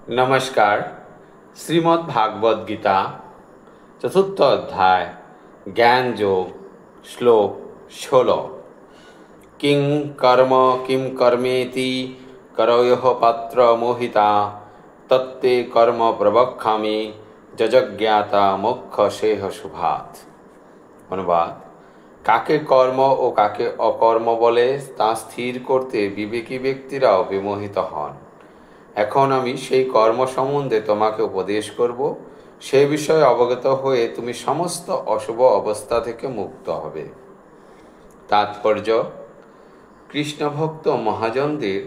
नमस्कार। श्रीमद् भागवत गीता चतुर्थ अध्याय ज्ञान योग श्लोक 16। किं कर्मेति करयोः पात्र मोहिता तत्ते कर्म प्रवक्ष्यामि যজ্ঞাতা মোক্ষ সেহ শুভাৎ। অনুবাদ: কাকে কর্ম ও কাকে অকর্ম বলে তা স্থির করতে বিবেকী ব্যক্তিরাও বিমোহিত হন। এখন আমি সেই কর্ম সম্বন্ধে তোমাকে উপদেশ করব। সেই বিষয়ে অবগত হয়ে তুমি সমস্ত অশুভ অবস্থা থেকে মুক্ত হবে। তাৎপর্য: কৃষ্ণভক্ত মহাজনদের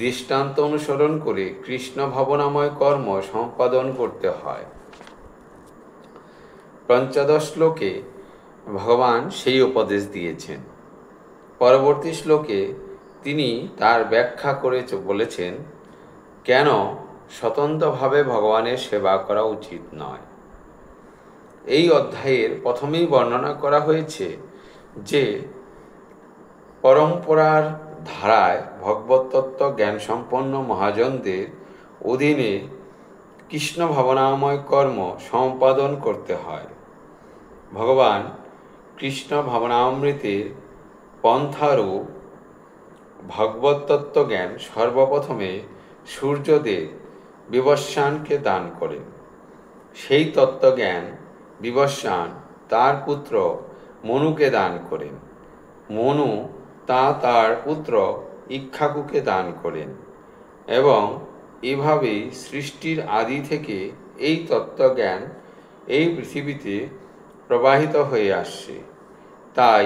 দৃষ্টান্ত অনুসরণ করে কৃষ্ণ ভাবনাময় কর্ম সম্পাদন করতে হয়। পঞ্চদশ শ্লোকে ভগবান সেই উপদেশ দিয়েছেন। পরবর্তী শ্লোকে তিনি তার ব্যাখ্যা করে বলেছেন কেন স্বতন্ত্রভাবে ভগবানের সেবা করা উচিত নয়। এই অধ্যায়ের প্রথমেই বর্ণনা করা হয়েছে যে পরম্পরার ধারায় ভগবতত্ত্ব জ্ঞানসম্পন্ন মহাজনদের অধীনে কৃষ্ণ ভাবনাময় কর্ম সম্পাদন করতে হয়। ভগবান কৃষ্ণ ভাবনামৃতের পন্থারূপ ভগবতত্ত্ব জ্ঞান সর্বপ্রথমে সূর্যদেব বিবস্বানকে দান করেন। সেই তত্ত্বজ্ঞান বিবস্বান তার পুত্র মনুকে দান করেন। মনু তা তার পুত্র ইক্ষ্বাকুকে দান করেন এবং এভাবেই সৃষ্টির আদি থেকে এই তত্ত্বজ্ঞান এই পৃথিবীতে প্রবাহিত হয়ে আসছে। তাই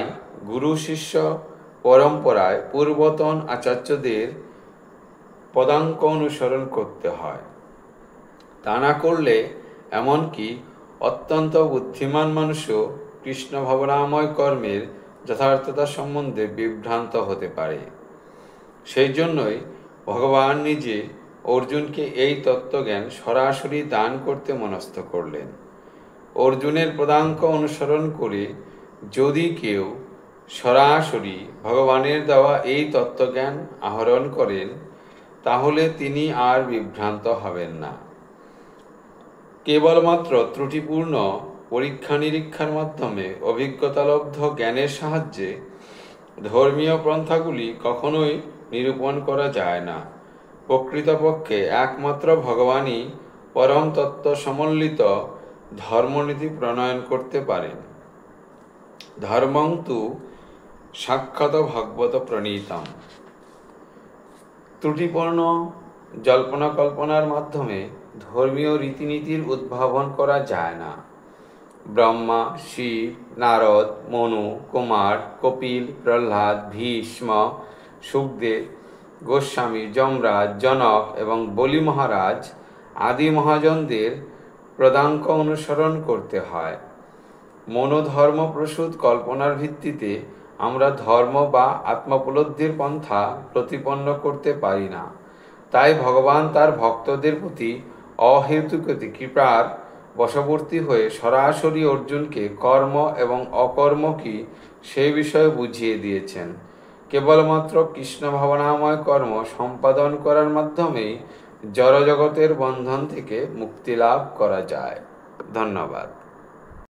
গুরু শিষ্য পরম্পরায় পূর্বতন আচার্যদের পদাঙ্ক অনুসরণ করতে হয়। তা না করলে এমনকি অত্যন্ত বুদ্ধিমান মানুষও কৃষ্ণ ভাবনাময় কর্মের যথার্থতা সম্বন্ধে বিভ্রান্ত হতে পারে। সেই জন্যই ভগবান নিজে অর্জুনকে এই তত্ত্বজ্ঞান সরাসরি দান করতে মনস্থ করলেন। অর্জুনের পদাঙ্ক অনুসরণ করে যদি কেউ সরাসরি ভগবানের দেওয়া এই তত্ত্বজ্ঞান আহরণ করেন তাহলে তিনি আর বিভ্রান্ত হবেন না। কেবলমাত্র ত্রুটিপূর্ণ পরীক্ষা নিরীক্ষার মাধ্যমে অভিজ্ঞতালব্ধ জ্ঞানের সাহায্যে ধর্মীয় পন্থাগুলি কখনোই নিরূপণ করা যায় না। প্রকৃতপক্ষে একমাত্র ভগবানই পরম তত্ত্ব সমন্বিত ধর্মনীতি প্রণয়ন করতে পারেন। ধর্মং তু সাক্ষাৎ ভগবত প্রণীতম। ত্রুটিপূর্ণ জল্পনা কল্পনার মাধ্যমে ধর্মীয় রীতিনীতির উদ্ভাবন করা যায় না। ব্রহ্মা, শিব, নারদ, মনু, কুমার, কপিল, প্রহ্লাদ, ভীষ্ম, সুখদেব গোস্বামী, যমরাজ, জনক এবং বলি মহারাজ আদি মহাজনদের পদাঙ্ক অনুসরণ করতে হয়। মনোধর্মপ্রসূত কল্পনার ভিত্তিতে আমরা ধর্ম বা আত্মোপলব্ধির পন্থা প্রতিপন্ন করতে পারি না। তাই ভগবান তার ভক্তদের প্রতি অহেতুক কৃপার বশবর্তী হয়ে সরাসরি অর্জুনকে কর্ম এবং অকর্ম কি সেই বিষয়ে বুঝিয়ে দিয়েছেন। কেবলমাত্র কৃষ্ণ ভাবনাময় কর্ম সম্পাদন করার মাধ্যমেই জড়জগতের বন্ধন থেকে মুক্তি লাভ করা যায়। ধন্যবাদ।